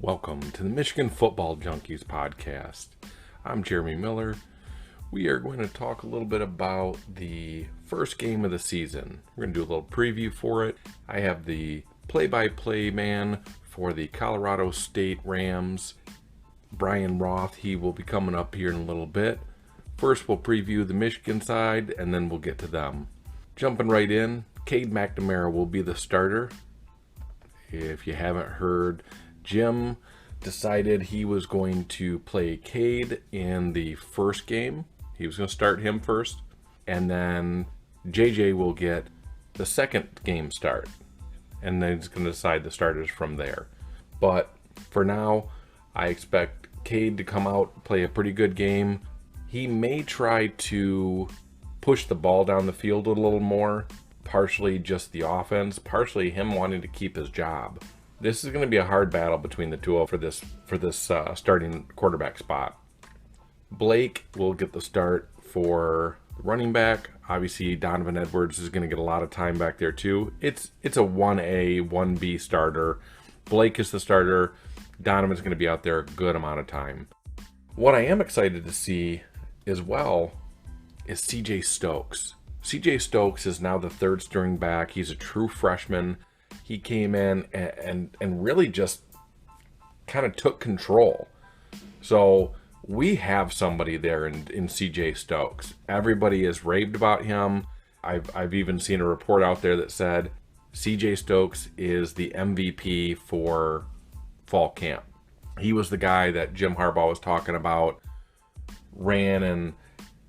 Welcome to the Michigan Football Junkies podcast. I'm Jeremy Miller. We are going to talk a little bit about the first game of the season. We're going to do a little preview for it. I have the play-by-play man for the Colorado State Rams, Brian Roth. He will be coming up here in a little bit. First, we'll preview the Michigan side, and then we'll get to them. Jumping right in, Cade McNamara will be the starter. If you haven't heard, Jim decided he was going to play Cade in the first game. He was going to start him first, and then JJ will get the second game start, and then he's going to decide the starters from there. But for now, I expect Cade to come out, play a pretty good game. He may try to push the ball down the field a little more, partially just the offense, partially him wanting to keep his job. This is going to be a hard battle between the two for this starting quarterback spot. Blake will get the start for the running back. Obviously, Donovan Edwards is going to get a lot of time back there too. It's a 1A, 1B starter. Blake is the starter. Donovan's going to be out there a good amount of time. What I am excited to see as well is CJ Stokes. CJ Stokes is now the third string back. He's a true freshman. He came in and really just kind of took control. So we have somebody there in CJ Stokes. Everybody has raved about him. I've even seen a report out there that said CJ Stokes is the MVP for fall camp. He was the guy that Jim Harbaugh was talking about, ran and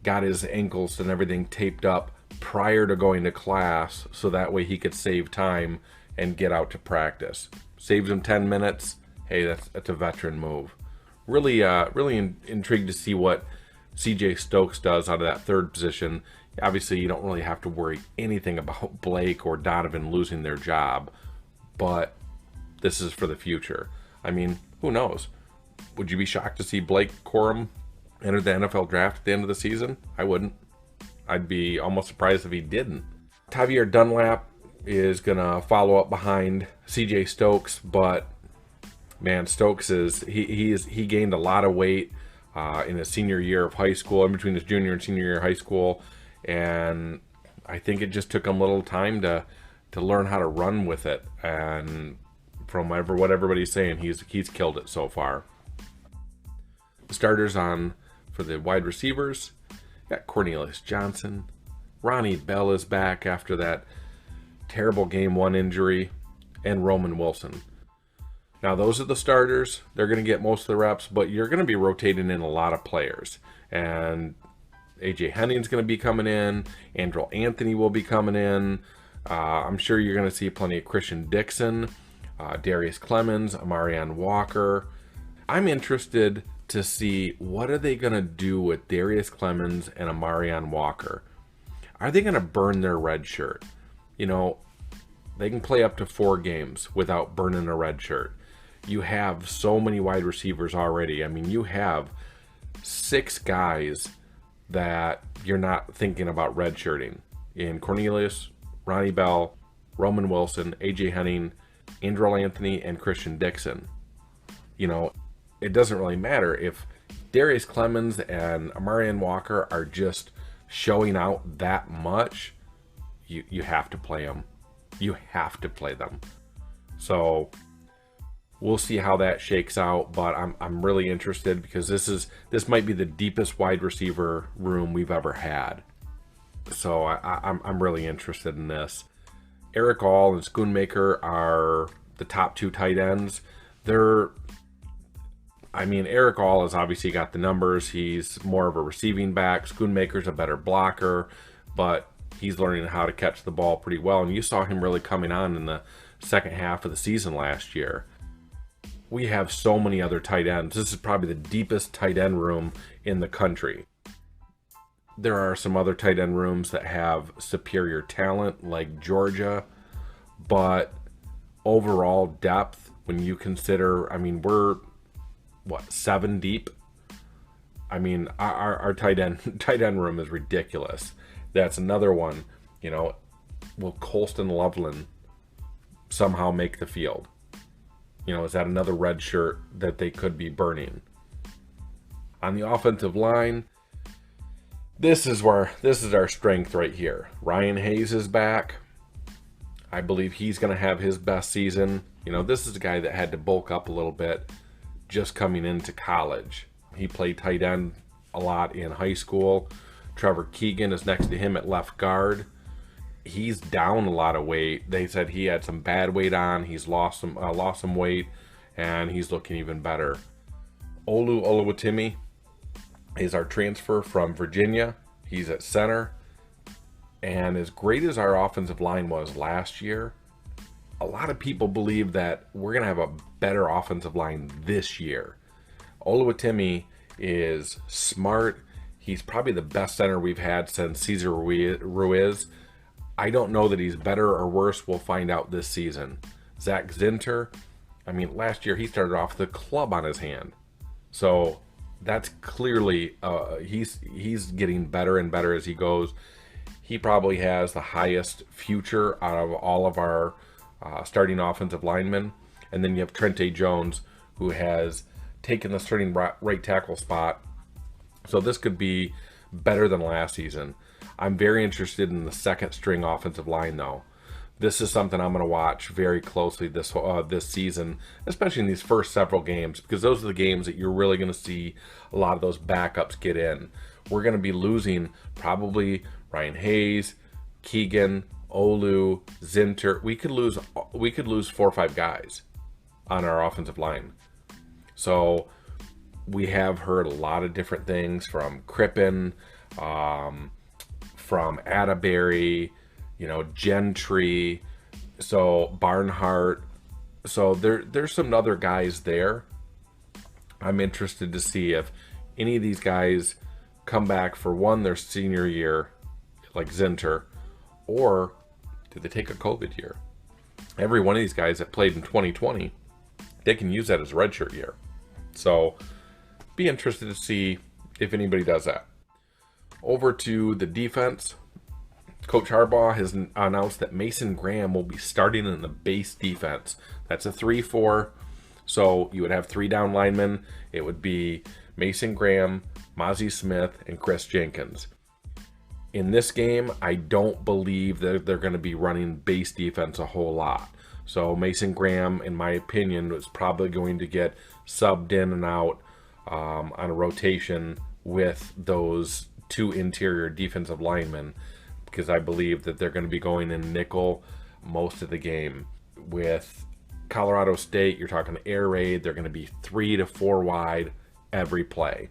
got his ankles and everything taped up prior to going to class so that way he could save time and get out to practice. Saves him 10 minutes. Hey, that's a veteran move. Really intrigued to see what CJ Stokes does out of that third position. Obviously, you don't really have to worry anything about Blake or Donovan losing their job, but this is for the future. I mean, who knows? Would you be shocked to see Blake Corum enter the NFL draft at the end of the season? I wouldn't. I'd be almost surprised if he didn't. Tavier Dunlap is going to follow up behind CJ Stokes, but man, Stokes he gained a lot of weight in his senior year of high school, in between his junior and senior year of high school, and I think it just took him a little time to learn how to run with it, and from what everybody's saying, he's killed it so far. The starters for the wide receivers, got Cornelius Johnson. Ronnie Bell is back after that terrible game 1 injury, and Roman Wilson. Now those are the starters. They're going to get most of the reps, but you're going to be rotating in a lot of players. And AJ Henning's going to be coming in. Andrew Anthony will be coming in. I'm sure you're going to see plenty of Christian Dixon, Darius Clemens, Amarian Walker. I'm interested to see what are they going to do with Darius Clemens and Amarian Walker. Are they going to burn their red shirt? You know, they can play up to 4 games without burning a red shirt. You have so many wide receivers already. I mean, you have 6 guys that you're not thinking about redshirting. In Cornelius, Ronnie Bell, Roman Wilson, AJ Henning, Andrew Anthony, and Christian Dixon. You know, it doesn't really matter if Darius Clemens and Amarian Walker are just showing out that much. You have to play them. You have to play them. So we'll see how that shakes out, but I'm really interested because this might be the deepest wide receiver room we've ever had. So I'm really interested in this. Eric All and Schoonmaker are the top 2 tight ends. Eric All has obviously got the numbers. He's more of a receiving back. Schoonmaker's a better blocker, but he's learning how to catch the ball pretty well. And you saw him really coming on in the second half of the season last year. We have so many other tight ends. This is probably the deepest tight end room in the country. There are some other tight end rooms that have superior talent, like Georgia, but overall depth, when you consider, we're 7 deep. Our tight end room is ridiculous. That's another one. Will Colston Loveland somehow make the field? Is that another red shirt that they could be burning? On the offensive line, this is our strength right here. Ryan Hayes is back. I believe he's going to have his best season. This is a guy that had to bulk up a little bit just coming into college. He played tight end a lot in high school. Trevor Keegan is next to him at left guard. He's down a lot of weight. They said he had some bad weight on. He's lost some weight, and he's looking even better. Olu Oluwatimi is our transfer from Virginia. He's at center. And as great as our offensive line was last year, a lot of people believe that we're going to have a better offensive line this year. Oluwatimi is smart. He's probably the best center we've had since Cesar Ruiz. I don't know that he's better or worse. We'll find out this season. Zach Zinter, last year he started off with a club on his hand. So that's clearly, he's getting better and better as he goes. He probably has the highest future out of all of our starting offensive linemen. And then you have Trente Jones, who has taken the starting right tackle spot. So this could be better than last season. I'm very interested in the second string offensive line, though. This is something I'm going to watch very closely this season, especially in these first several games, because those are the games that you're really going to see a lot of those backups get in. We're going to be losing probably Ryan Hayes, Keegan, Olu, Zinter. We could lose 4 or 5 guys on our offensive line. So we have heard a lot of different things from Crippen, from Atterbury, Gentry, so Barnhart. So there's some other guys there. I'm interested to see if any of these guys come back for their senior year, like Zinter, or do they take a COVID year? Every one of these guys that played in 2020, they can use that as a redshirt year. So be interested to see if anybody does that. Over to the defense. Coach Harbaugh has announced that Mason Graham will be starting in the base defense. That's a 3-4. So you would have 3 down linemen. It would be Mason Graham, Mozzie Smith, and Chris Jenkins. In this game, I don't believe that they're going to be running base defense a whole lot. So Mason Graham, in my opinion, is probably going to get subbed in and out on a rotation with those 2 interior defensive linemen, because I believe that they're going to be going in nickel most of the game. With Colorado State, you're talking air raid, they're going to be 3 to 4 wide every play.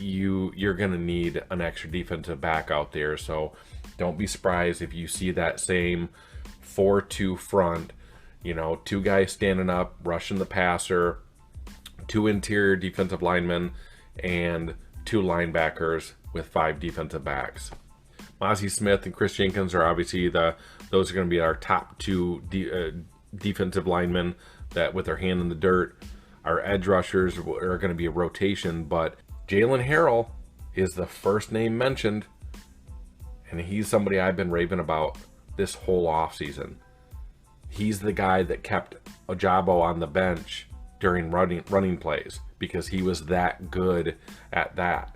You're going to need an extra defensive back out there, so don't be surprised if you see that same 4-2 front, 2 guys standing up, rushing the passer, 2 interior defensive linemen, and 2 linebackers with 5 defensive backs. Mozzie Smith and Chris Jenkins are obviously those are going to be our top 2 defensive linemen that with their hand in the dirt. Our edge rushers are going to be a rotation, but Jalen Harrell is the first name mentioned, and he's somebody I've been raving about this whole offseason. He's the guy that kept Ojabo on the bench during running plays because he was that good at that.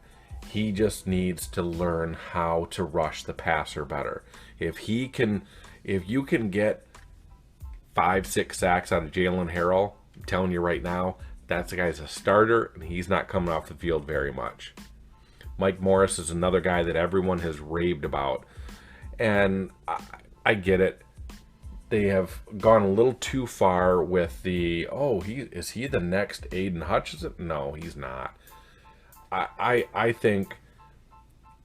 He just needs to learn how to rush the passer better. If you can get 5-6 sacks out of Jalen Harrell, I'm telling you right now, that's the guy's a starter, and he's not coming off the field very much. Mike Morris is another guy that everyone has raved about, and I get it. They have gone a little too far with is he the next Aiden Hutchinson? No, he's not. I think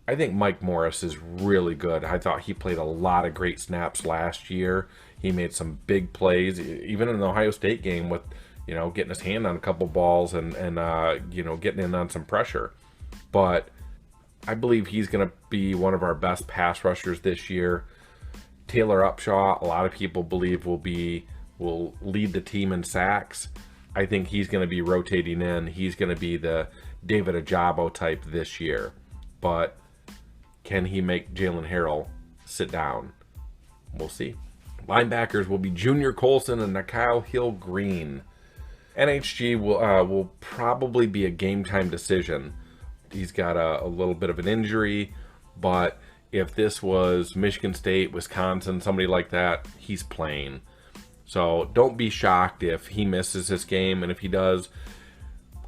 Mike Morris is really good. I thought he played a lot of great snaps last year. He made some big plays, even in the Ohio State game with, getting his hand on a couple balls and getting in on some pressure. But I believe he's going to be one of our best pass rushers this year. Taylor Upshaw, a lot of people believe will lead the team in sacks. I think he's going to be rotating in. He's going to be the David Ojabo type this year. But can he make Jalen Harrell sit down? We'll see. Linebackers will be Junior Colson and Nikyle Hill-Green. NHG will probably be a game time decision. He's got a little bit of an injury, but if this was Michigan State, Wisconsin, somebody like that, he's playing. So don't be shocked if he misses this game, and if he does,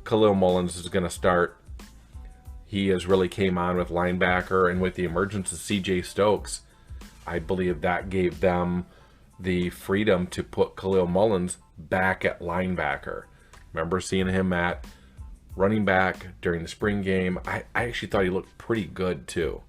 Khalil Mullins is going to start. He has really came on with linebacker, and with the emergence of CJ Stokes, I believe that gave them the freedom to put Khalil Mullins back at linebacker. Remember seeing him at running back during the spring game. I actually thought he looked pretty good too.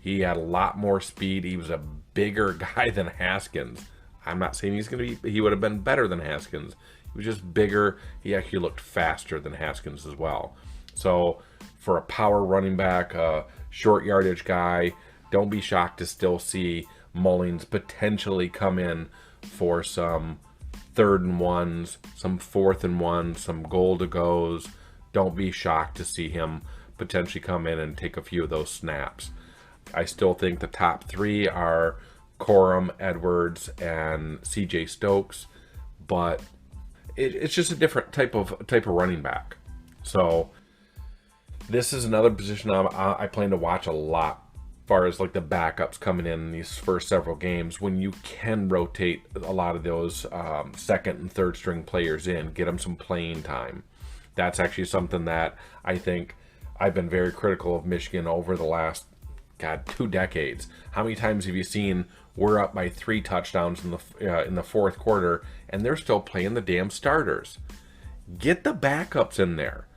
He had a lot more speed. He was a bigger guy than Haskins. I'm not saying he would have been better than Haskins. He was just bigger. He actually looked faster than Haskins as well. So for a power running back, a short yardage guy, don't be shocked to still see Mullins potentially come in for some 3rd and 1s, some 4th and 1s, some goal to goes. Don't be shocked to see him potentially come in and take a few of those snaps. I still think the top 3 are Corum, Edwards, and CJ Stokes, but it's just a different type of running back. So this is another position I plan to watch a lot, as far as like the backups coming in these first several games, when you can rotate a lot of those 2nd and 3rd string players in, get them some playing time. That's actually something that I think I've been very critical of Michigan over the last 2 decades. How many times have you seen we're up by 3 touchdowns in the 4th quarter and they're still playing the damn starters? Get the backups in there.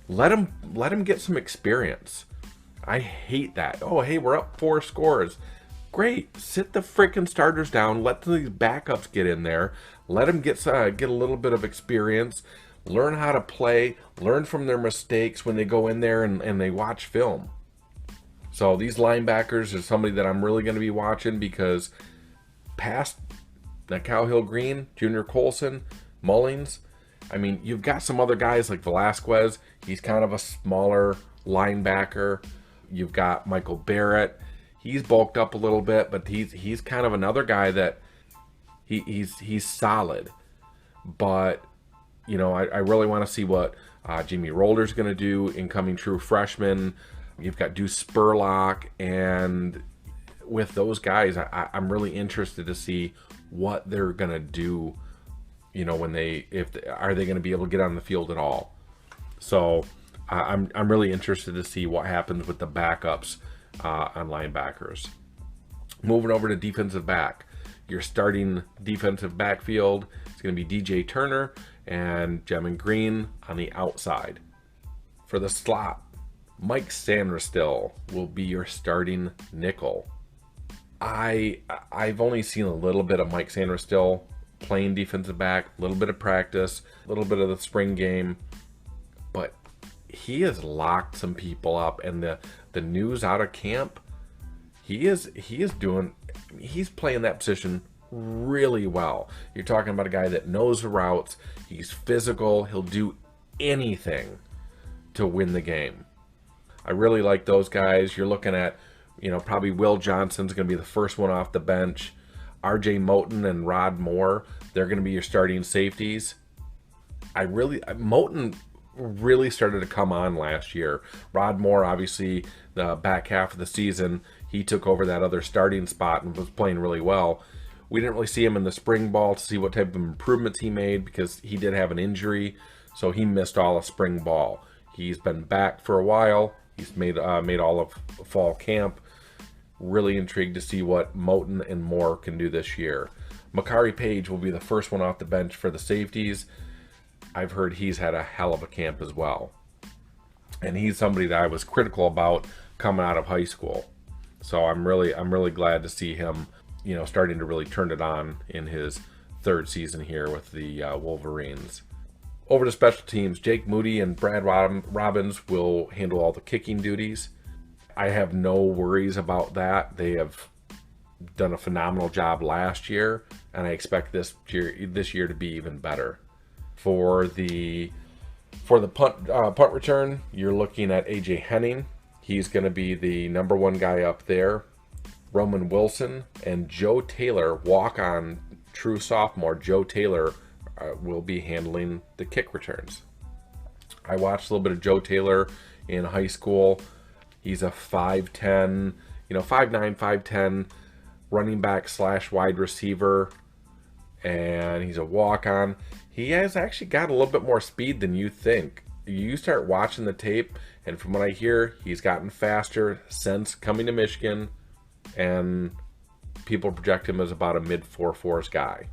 Let them get some experience. I hate that. Oh, hey, we're up 4 scores. Great. Sit the freaking starters down. Let these backups get in there. Let them get a little bit of experience. Learn how to play. Learn from their mistakes when they go in there and they watch film. So these linebackers are somebody that I'm really going to be watching, because past Nakau Hill Green, Junior Colson, Mullins, I mean, you've got some other guys like Velasquez. He's kind of a smaller linebacker. You've got Michael Barrett. He's bulked up a little bit, but he's kind of another guy that he's solid. But you know, I really want to see what Jamie Rolder's going to do, incoming true freshman. You've got Deuce Spurlock, and with those guys, I'm really interested to see what they're going to do. You know, are they going to be able to get on the field at all? So I'm really interested to see what happens with the backups on linebackers. Moving over to defensive back, your starting defensive backfield is going to be DJ Turner and Jamin Green on the outside. For the slot, Mike Sanderstill will be your starting nickel. I've only seen a little bit of Mike Sanderstill playing defensive back, a little bit of practice, a little bit of the spring game, but he has locked some people up, and the news out of camp, he's playing that position really well. You're talking about a guy that knows the routes, he's physical, he'll do anything to win the game. I really like those guys. You're looking at, probably Will Johnson's going to be the first one off the bench. R.J. Moten and Rod Moore, they're going to be your starting safeties. Moten really started to come on last year. Rod Moore, obviously, the back half of the season, he took over that other starting spot and was playing really well. We didn't really see him in the spring ball to see what type of improvements he made, because he did have an injury, so he missed all of spring ball. He's been back for a while. He's made all of fall camp. Really intrigued to see what Moten and Moore can do this year. Makari Page will be the first one off the bench for the safeties. I've heard he's had a hell of a camp as well. And he's somebody that I was critical about coming out of high school. So I'm really glad to see him, starting to really turn it on in his 3rd season here with the Wolverines. Over to special teams, Jake Moody and Brad Robbins will handle all the kicking duties. I have no worries about that. They have done a phenomenal job last year, and I expect this year to be even better. For the punt return, you're looking at AJ Henning. He's going to be the number 1 guy up there. Roman Wilson and Joe Taylor, walk-on true sophomore Joe Taylor, will be handling the kick returns. I watched a little bit of Joe Taylor in high school. He's a 5'10", 5'9", 5'10", running back / wide receiver, and he's a walk-on. He has actually got a little bit more speed than you think. You start watching the tape, and from what I hear, he's gotten faster since coming to Michigan, and people project him as about a mid-4.4s guy.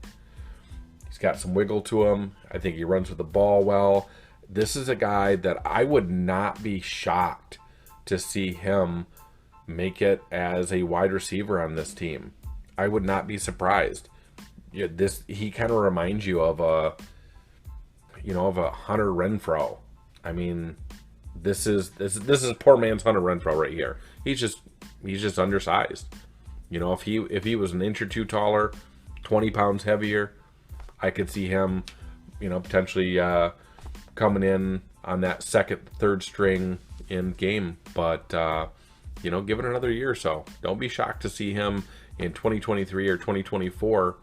He's got some wiggle to him. I think he runs with the ball well. This is a guy that I would not be shocked to see him make it as a wide receiver on this team. I would not be surprised. He kind of reminds you of a Hunter Renfrow. I mean, this is poor man's Hunter Renfrow right here. He's just undersized. If he was an inch or two taller, 20 pounds heavier, I could see him, potentially coming in on that second, third string in game. But give it another year or so. Don't be shocked to see him in 2023 or 2024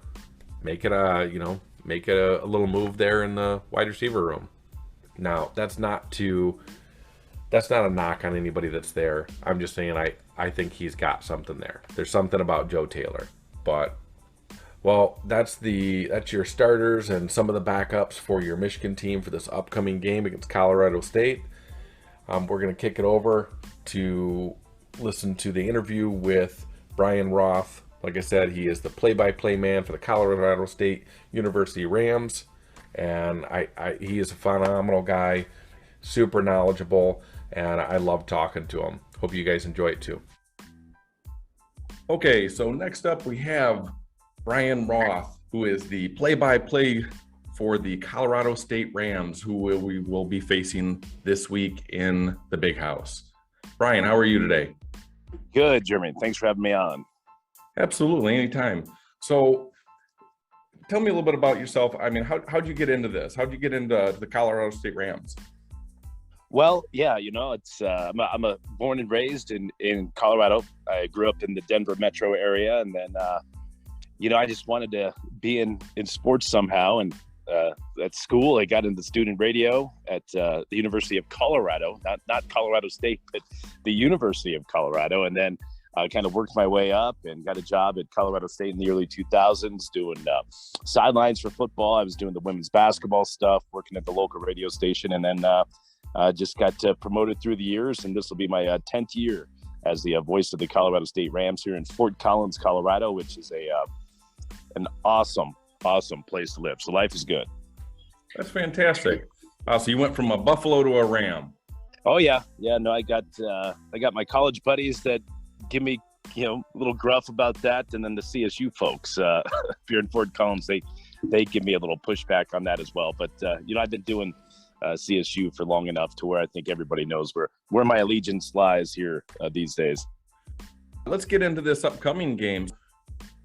make it a little move there in the wide receiver room. Now, that's not a knock on anybody that's there. I'm just saying I think he's got something there. There's something about Joe Taylor. But well, that's your starters and some of the backups for your Michigan team for this upcoming game against Colorado State. We're going to kick it over to listen to the interview with Brian Roth. Like I said, he is the play-by-play man for the Colorado State University Rams, and he is a phenomenal guy, super knowledgeable, and I love talking to him. Hope you guys enjoy it too. Okay, so next up we have Brian Roth, who is the play-by-play for the Colorado State Rams, who we will be facing this week in the Big House. Brian, how are you today? Good, Jeremy. Thanks for having me on. Absolutely, anytime. So tell me a little bit about yourself. I mean, how'd you get into this? How'd you get into the Colorado State Rams? Well, yeah, it's I'm a born and raised in Colorado. I grew up in the Denver metro area, and then I just wanted to be in sports somehow. And at school, I got into student radio at the University of Colorado, not Colorado State, but the University of Colorado. And then I kind of worked my way up and got a job at Colorado State in the early 2000s doing sidelines for football. I was doing the women's basketball stuff, working at the local radio station, and then just got promoted through the years. And this will be my 10th year as the voice of the Colorado State Rams here in Fort Collins, Colorado, which is an awesome place to live. So life is good. That's fantastic. So you went from a Buffalo to a Ram. Oh yeah. No, I got my college buddies that give me, a little gruff about that. And then the CSU folks, if you're in Fort Collins, they give me a little pushback on that as well. But, I've been doing CSU for long enough to where I think everybody knows where my allegiance lies here these days. Let's get into this upcoming game.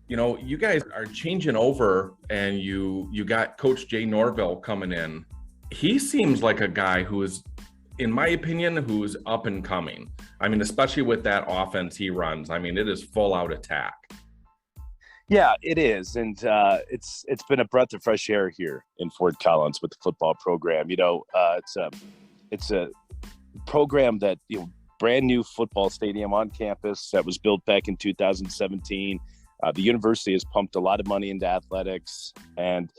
You guys are changing over, and you got Coach Jay Norvell coming in. He seems like a guy who is, in my opinion, who's up and coming. I mean, especially with that offense he runs. I mean, it is full out attack. Yeah, it is. And it's been a breath of fresh air here in Fort Collins with the football program. It's a program that, brand new football stadium on campus that was built back in 2017. The university has pumped a lot of money into athletics, and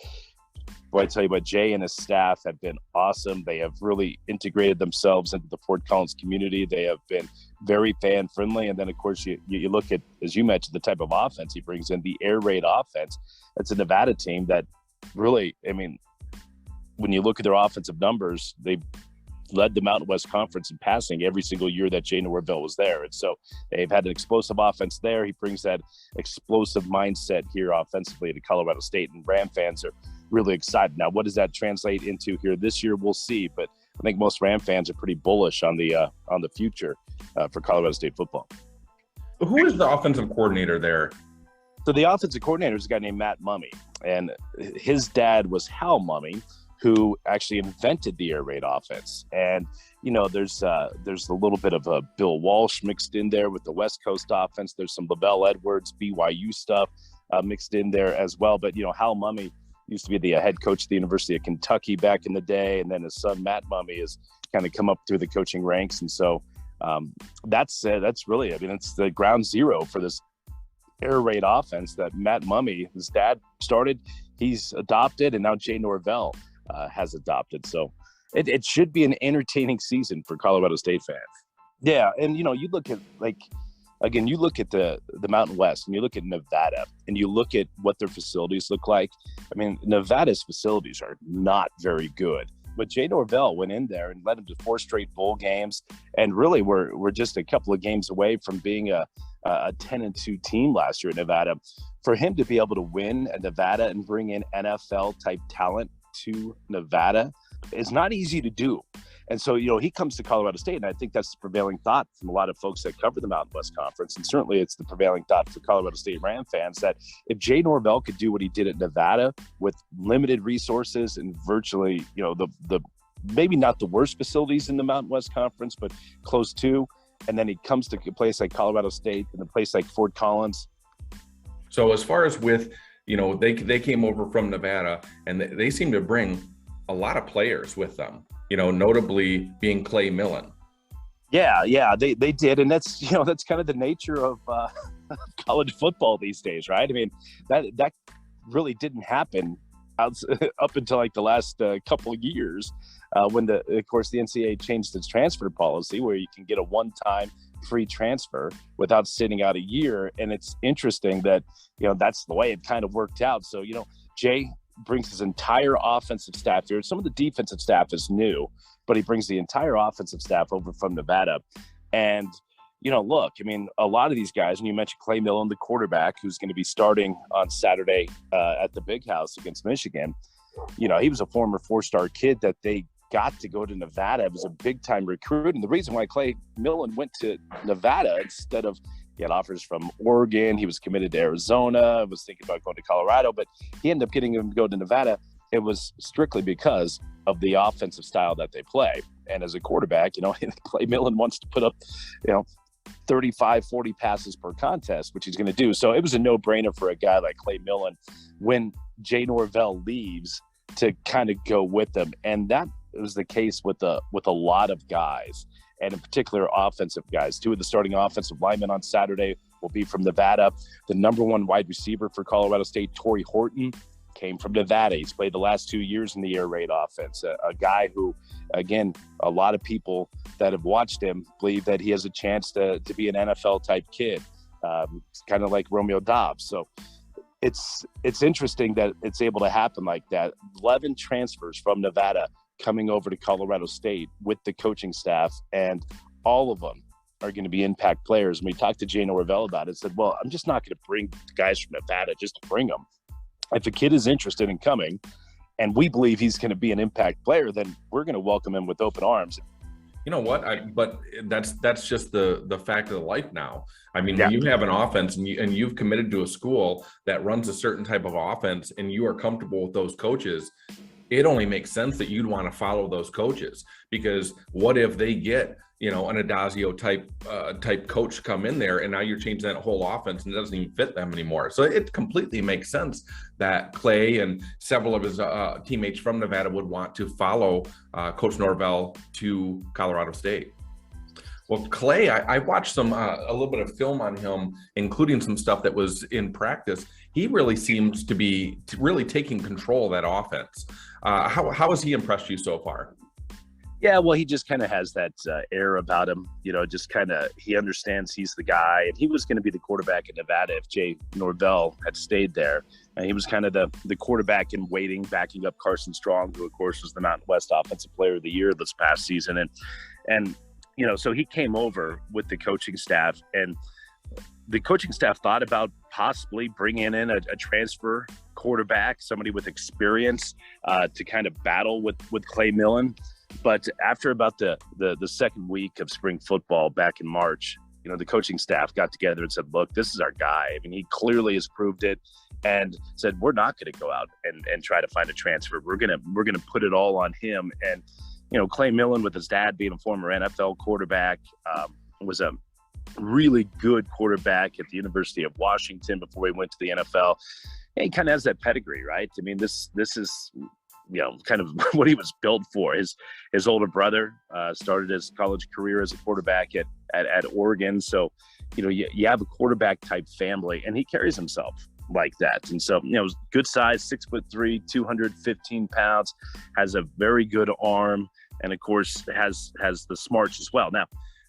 boy, I tell you what, Jay and his staff have been awesome. They have really integrated themselves into the Fort Collins community. They have been very fan friendly. And then of course you look at, as you mentioned, the type of offense he brings in, the air raid offense. It's a Nevada team that really, I mean, when you look at their offensive numbers, they led the Mountain West Conference in passing every single year that Jay Norvell was there. And so they've had an explosive offense there. He brings that explosive mindset here offensively to Colorado State, and Ram fans are really excited. Now, what does that translate into here this year? We'll see. But I think most Ram fans are pretty bullish on the future for Colorado State football. Who is the offensive coordinator there? So the offensive coordinator is a guy named Matt Mumme, and his dad was Hal Mumme, who actually invented the air raid offense. And, there's a little bit of a Bill Walsh mixed in there with the West Coast offense. There's some LaVell Edwards, BYU stuff mixed in there as well. But, Hal Mumme used to be the head coach at the University of Kentucky back in the day, and then his son Matt Mumme has kind of come up through the coaching ranks, and so that's really, I mean, it's the ground zero for this air raid offense that Matt Mumme, his dad, started. He's adopted, and now Jay Norvell has adopted. So it should be an entertaining season for Colorado State fans. Yeah, and you look at you look at the Mountain West, and you look at Nevada, and you look at what their facilities look like. I mean, Nevada's facilities are not very good. But Jay Norvell went in there and led them to 4 straight bowl games, and really we're just a couple of games away from being a 10-2 team last year in Nevada. For him to be able to win at Nevada and bring in NFL type talent to Nevada is not easy to do. And so, he comes to Colorado State, and I think that's the prevailing thought from a lot of folks that cover the Mountain West Conference. And certainly it's the prevailing thought for Colorado State Ram fans that if Jay Norvell could do what he did at Nevada with limited resources and virtually, the maybe not the worst facilities in the Mountain West Conference, but close to, and then he comes to a place like Colorado State and a place like Fort Collins. So as far as with, they came over from Nevada, and they seem to bring a lot of players with them, notably being Clay Millen. Yeah, they did. And that's kind of the nature of college football these days, right? I mean, that really didn't happen up until like the last couple of years when of course the NCAA changed its transfer policy where you can get a one-time free transfer without sitting out a year. And it's interesting that, that's the way it kind of worked out. So, Jay brings his entire offensive staff here. Some of the defensive staff is new, but he brings the entire offensive staff over from Nevada. And, look, I mean, a lot of these guys, and you mentioned Clay Millen, the quarterback, who's going to be starting on Saturday at the Big House against Michigan. He was a former 4-star kid that they got to go to Nevada. It was a big-time recruit. And the reason why Clay Millen went to Nevada instead of, he had offers from Oregon, he was committed to Arizona, was thinking about going to Colorado, but he ended up getting him to go to Nevada. It was strictly because of the offensive style that they play. And as a quarterback, Clay Millen wants to put up, 35, 40 passes per contest, which he's going to do. So it was a no-brainer for a guy like Clay Millen when Jay Norvell leaves to kind of go with them. And that was the case with a lot of guys, and in particular offensive guys. 2 of the starting offensive linemen on Saturday will be from Nevada. The number 1 wide receiver for Colorado State, Tory Horton, came from Nevada. He's played the last 2 years in the air raid offense. A guy who, again, a lot of people that have watched him believe that he has a chance to be an NFL-type kid, kind of like Romeo Dobbs. So it's interesting that it's able to happen like that. 11 transfers from Nevada coming over to Colorado State with the coaching staff, and all of them are going to be impact players. And we talked to Jay Norvell about it, said, well, I'm just not going to bring the guys from Nevada just to bring them. If a kid is interested in coming and we believe he's going to be an impact player, then we're going to welcome him with open arms. You know what? But that's just the fact of life now. I mean, when you have an offense and you've committed to a school that runs a certain type of offense and you are comfortable with those coaches, it only makes sense that you'd want to follow those coaches, because what if they get, an Adazio type coach come in there, and now you're changing that whole offense and it doesn't even fit them anymore. So it completely makes sense that Clay and several of his teammates from Nevada would want to follow Coach Norvell to Colorado State. Well, Clay, I watched a little bit of film on him, including some stuff that was in practice. He really seems to be really taking control of that offense. How has he impressed you so far? Yeah, well, he just kind of has that air about him, just kind of, he understands he's the guy, and he was going to be the quarterback in Nevada if Jay Norvell had stayed there. And he was kind of the quarterback in waiting, backing up Carson Strong, who of course was the Mountain West Offensive Player of the Year this past season. And so he came over with the coaching staff, and the coaching staff thought about possibly bringing in a transfer quarterback, somebody with experience to kind of battle with Clay Millen. But after about the second week of spring football back in March, the coaching staff got together and said, look, this is our guy. I mean, he clearly has proved it, and said, we're not going to go out and try to find a transfer. We're going to put it all on him. And, Clay Millen, with his dad being a former NFL quarterback, was a really good quarterback at the University of Washington before he went to the NFL. he kind of has that pedigree, right? I mean, this is, kind of what he was built for. His older brother started his college career as a quarterback at Oregon. So, you have a quarterback type family, and he carries himself like that. And so, good size, 6'3", 215 pounds, has a very good arm, and of course has the smarts as well. Now,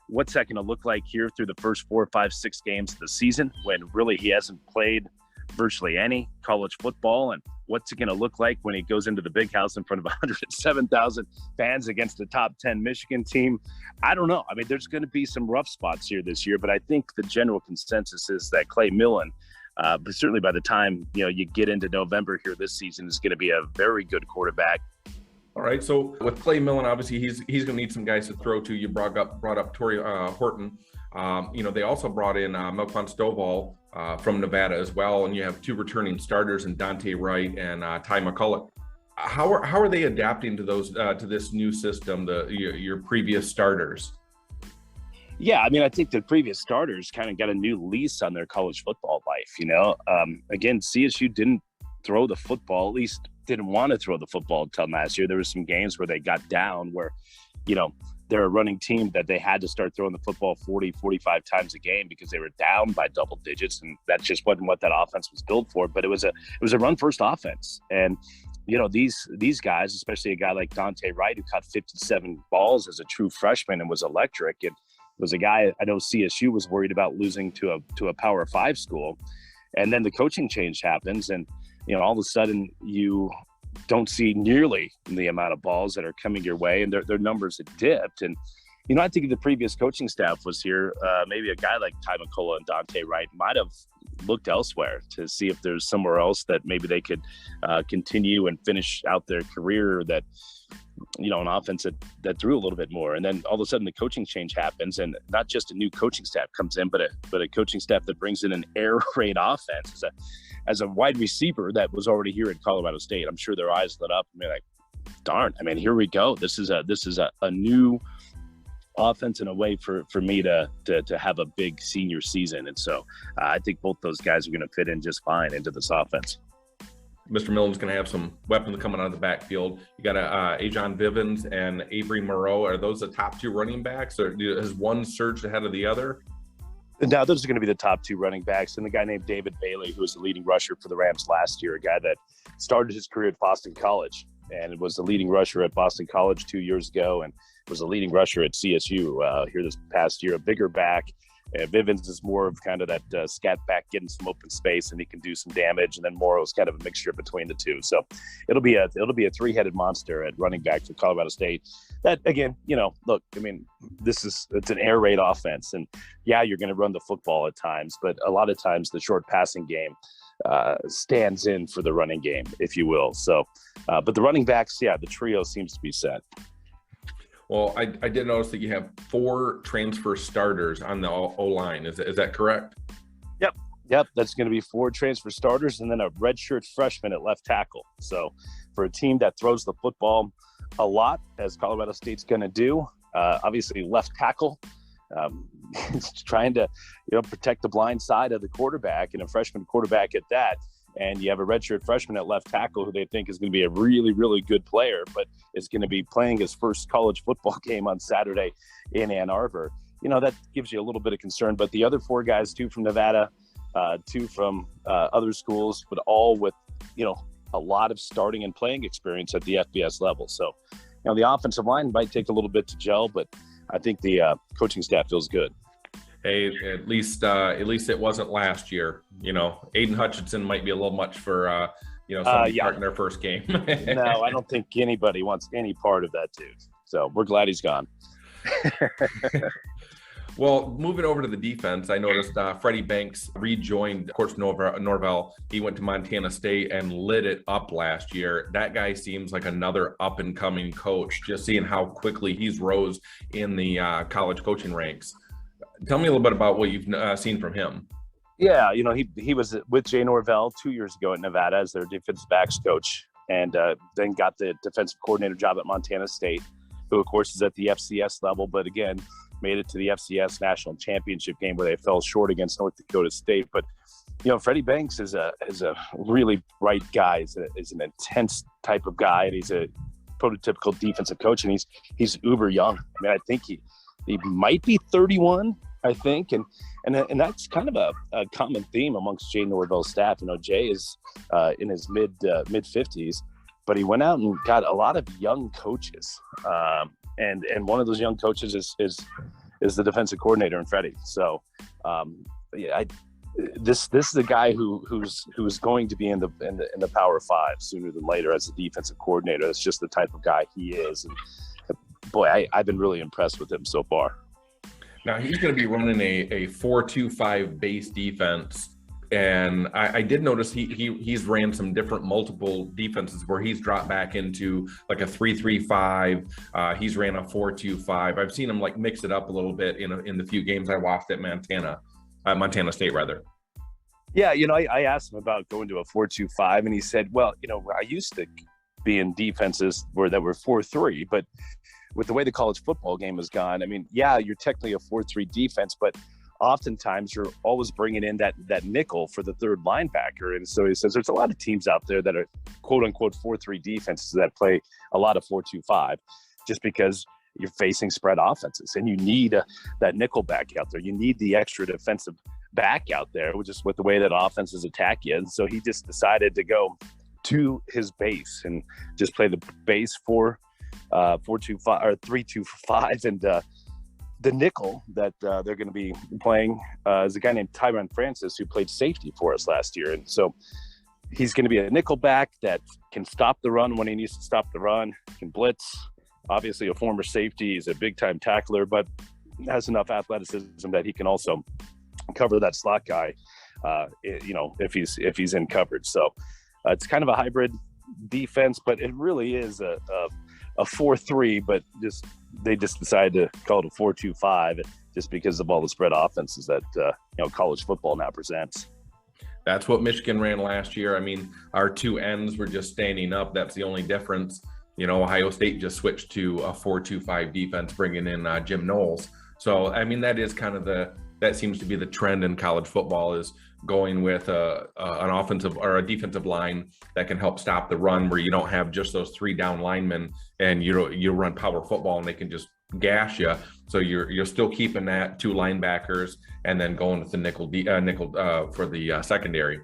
what's that going to look like here through the first 4, 5, 6 games of the season when really he hasn't played virtually any college football? And what's it going to look like when he goes into the big house in front of 107,000 fans against the top 10 Michigan team? I don't know. I mean, there's going to be some rough spots here this year, but I think the general consensus is that Clay Millen, but certainly by the time, you get into November here this season, is going to be a very good quarterback. All right. So with Clay Millen, obviously he's going to need some guys to throw to. You brought up Tory Horton. They also brought in Melquan Stovall from Nevada as well, and you have 2 returning starters in Dante Wright and Ty McCulloch. How are they adapting to those to this new system? Your previous starters. Yeah, I mean, I think the previous starters kind of got a new lease on their college football life. Again, CSU didn't throw the football, at least didn't want to throw the football until last year. There were some games where they got down where, they're a running team that they had to start throwing the football 40, 45 times a game because they were down by double digits. And that just wasn't what that offense was built for. But it was a run first offense. And, these guys, especially a guy like Dante Wright, who caught 57 balls as a true freshman and was electric, and was a guy I know CSU was worried about losing to a Power 5 school. And then the coaching change happens, and all of a sudden you don't see nearly the amount of balls that are coming your way, and their numbers had dipped. And I think if the previous coaching staff was here, maybe a guy like Ty McCulloch and Dante Wright might have looked elsewhere to see if there's somewhere else that maybe they could continue and finish out their career, that an offense that threw a little bit more. And then all of a sudden the coaching change happens, and not just a new coaching staff comes in, but a coaching staff that brings in an air raid offense as a wide receiver that was already here at Colorado State. I'm sure their eyes lit up and they're like, darn, I mean, here we go. This is a new offense in a way for me to have a big senior season. And so I think both those guys are going to fit in just fine into this offense. Mr. Millen's going to have some weapons coming out of the backfield. You got Ajon Vivens and Avery Moreau. Are those the top 2 running backs, or has one surged ahead of the other? Now, those are going to be the top 2 running backs. And the guy named David Bailey, who was the leading rusher for the Rams last year, a guy that started his career at Boston College and was the leading rusher at Boston College 2 years ago, and was the leading rusher at CSU here this past year, a bigger back. Vivens is more of kind of that scat back, getting some open space, and he can do some damage. And then Morrow is kind of a mixture between the two. So it'll be a 3-headed monster at running back for Colorado State. That, again, look, I mean, it's an air raid offense, and yeah, you're going to run the football at times, but a lot of times the short passing game stands in for the running game, if you will. So, but the running backs, the trio seems to be set. Well, I did notice that you have 4 transfer starters on the O-line. Is that correct? Yep. That's going to be 4 transfer starters and then a redshirt freshman at left tackle. So for a team that throws the football a lot, as Colorado State's going to do, obviously left tackle, trying to protect the blind side of the quarterback, and a freshman quarterback at that. And you have a redshirt freshman at left tackle who they think is going to be a really, really good player, but is going to be playing his first college football game on Saturday in Ann Arbor. That gives you a little bit of concern. But the other 4 guys, 2 from Nevada, 2 from other schools, but all with, a lot of starting and playing experience at the FBS level. So, the offensive line might take a little bit to gel, but I think the coaching staff feels good. Hey, at least it wasn't last year. Aiden Hutchinson might be a little much for somebody starting their first game. No, I don't think anybody wants any part of that dude. So we're glad he's gone. Well, moving over to the defense, I noticed Freddie Banks rejoined, of course, Norvell. He went to Montana State and lit it up last year. That guy seems like another up-and-coming coach, just seeing how quickly he's rose in the college coaching ranks. Tell me a little bit about what you've seen from him. Yeah, he was with Jay Norvell 2 years ago at Nevada as their defensive backs coach, and then got the defensive coordinator job at Montana State, who, of course, is at the FCS level, but again, made it to the FCS national championship game where they fell short against North Dakota State. But Freddie Banks is a really bright guy. Is an intense type of guy, and he's a prototypical defensive coach, and he's uber young. I mean, I think he might be 31, I think, and that's kind of a common theme amongst Jay Norvell's staff. Jay is in his mid 50s, but he went out and got a lot of young coaches, and one of those young coaches is the defensive coordinator in Freddie. So, this is a guy who's going to be in the Power Five sooner than later as a defensive coordinator. That's just the type of guy he is, and boy, I've been really impressed with him so far. Now he's going to be running a 4-2-5 base defense, and I did notice he's ran some different multiple defenses where he's dropped back into like a 3-3-5. He's ran a 4-2-5. I've seen him like mix it up a little bit in the few games I watched at Montana State rather. Yeah, I asked him about going to a 4-2-5, and he said, well, I used to be in defenses that were 4-3, but with the way the college football game has gone, I mean, yeah, you're technically a 4-3 defense, but oftentimes you're always bringing in that nickel for the third linebacker. And so he says there's a lot of teams out there that are quote unquote 4-3 defenses that play a lot of 4-2-5 just because you're facing spread offenses, and you need that nickel back out there. You need the extra defensive back out there, which is with the way that offenses attack you. And so he just decided to go to his base and just play the base 4-2-5 or 3-2-5. And the nickel that they're going to be playing is a guy named Tyrone Francis, who played safety for us last year. And so he's going to be a nickel back that can stop the run when he needs to stop the run, can blitz. Obviously a former safety. He's a big time tackler, but has enough athleticism that he can also cover that slot guy, if he's in coverage. So it's kind of a hybrid defense, but it really is a 4-3, but they just decided to call it a 4-2-5 just because of all the spread offenses that college football now presents. That's what Michigan ran last year. I mean, our two ends were just standing up. That's the only difference. Ohio State just switched to a 4-2-5 defense, bringing in Jim Knowles. So, I mean, that is kind of that seems to be the trend in college football, is going with an offensive or a defensive line that can help stop the run, where you don't have just those 3 down linemen and you run power football and they can just gash you. So you're still keeping that 2 linebackers and then going with the nickel for the secondary.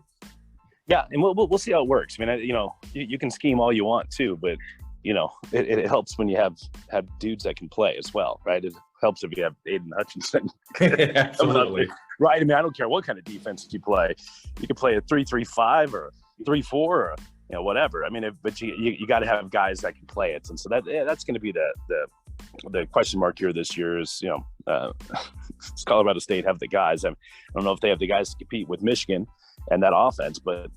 Yeah, and we'll see how it works. I mean, you can scheme all you want too, but it helps when you have dudes that can play as well, right? It helps if you have Aiden Hutchinson. Absolutely. Right. I mean, I don't care what kind of defense you play. You can play a 3-3-5 or 3-4 or whatever. I mean, but you got to have guys that can play it, and so that's going to be the question mark here this year. Is does Colorado State have the guys? I don't know if they have the guys to compete with Michigan and that offense, but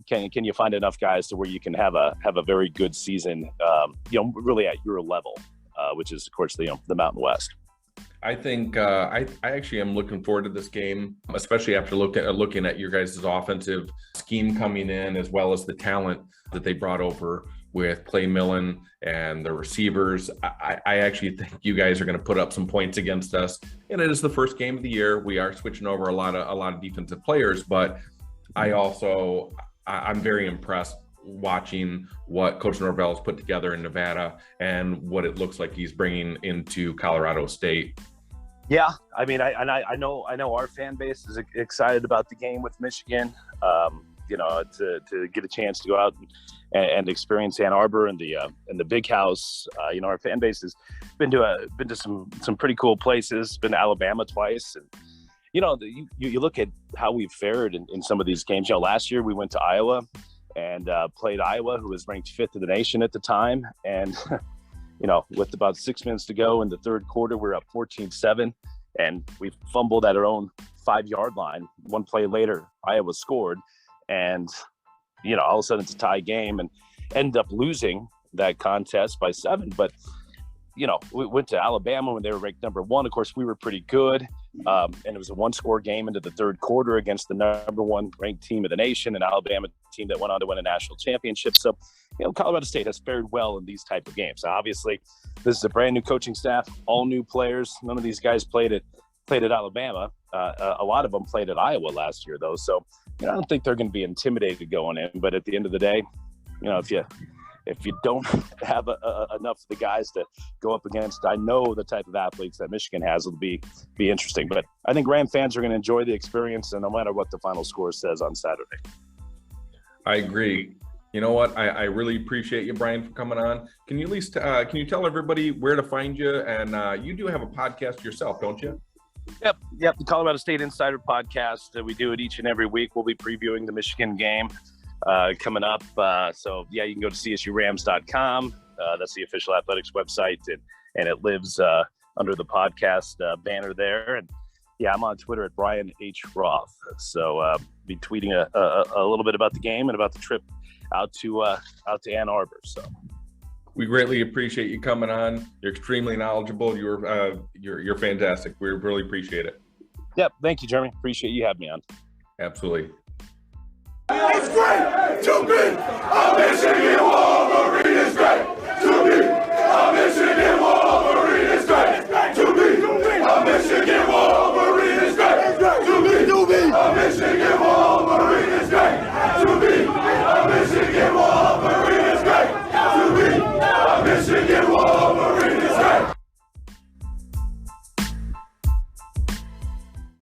can you find enough guys to where you can have a very good season, really at your level, which is of course the Mountain West. I think I actually am looking forward to this game, especially after looking at your guys' offensive scheme coming in, as well as the talent that they brought over with Clay Millen and the receivers. I actually think you guys are going to put up some points against us, and it is the first game of the year. We are switching over a lot of defensive players, but I'm very impressed watching what Coach Norvell has put together in Nevada and what it looks like he's bringing into Colorado State. Yeah, I mean, I know our fan base is excited about the game with Michigan. To get a chance to go out and experience Ann Arbor and the Big House. Our fan base has been to some pretty cool places. Been to Alabama twice, and you look at how we've fared in some of these games. Last year we went to Iowa and played Iowa, who was ranked 5th in the nation at the time. And, with about 6 minutes to go in the third quarter, we're up 14-7, and we fumbled at our own 5-yard line. One play later, Iowa scored, and, all of a sudden it's a tie game, and ended up losing that contest by 7. But, we went to Alabama when they were ranked number 1. Of course, we were pretty good. And it was a 1-score game into the third quarter against the number 1 ranked team of the nation, an Alabama team that went on to win a national championship. So, Colorado State has fared well in these type of games. Now, obviously, this is a brand new coaching staff, all new players. None of these guys played at Alabama. A lot of them played at Iowa last year, though. So I don't think they're going to be intimidated going in. But at the end of the day, if you don't have enough of the guys to go up against, I know the type of athletes that Michigan has, will be interesting. But I think Ram fans are going to enjoy the experience, and no matter what the final score says on Saturday. I agree. You know what? I really appreciate you, Brian, for coming on. Can you at least can you tell everybody where to find you? And you do have a podcast yourself, don't you? Yep. The Colorado State Insider Podcast. We do it each and every week. We'll be previewing the Michigan game coming up. So yeah, you can go to CSURams.com. That's the official athletics website, and it lives under the podcast banner there. And yeah, I'm on Twitter at Brian H. Roth. So be tweeting a little bit about the game and about the trip out to Ann Arbor. So we greatly appreciate you coming on. You're extremely knowledgeable. You're fantastic. We really appreciate it. Yep. Thank you, Jeremy. Appreciate you having me on. Absolutely. It's great.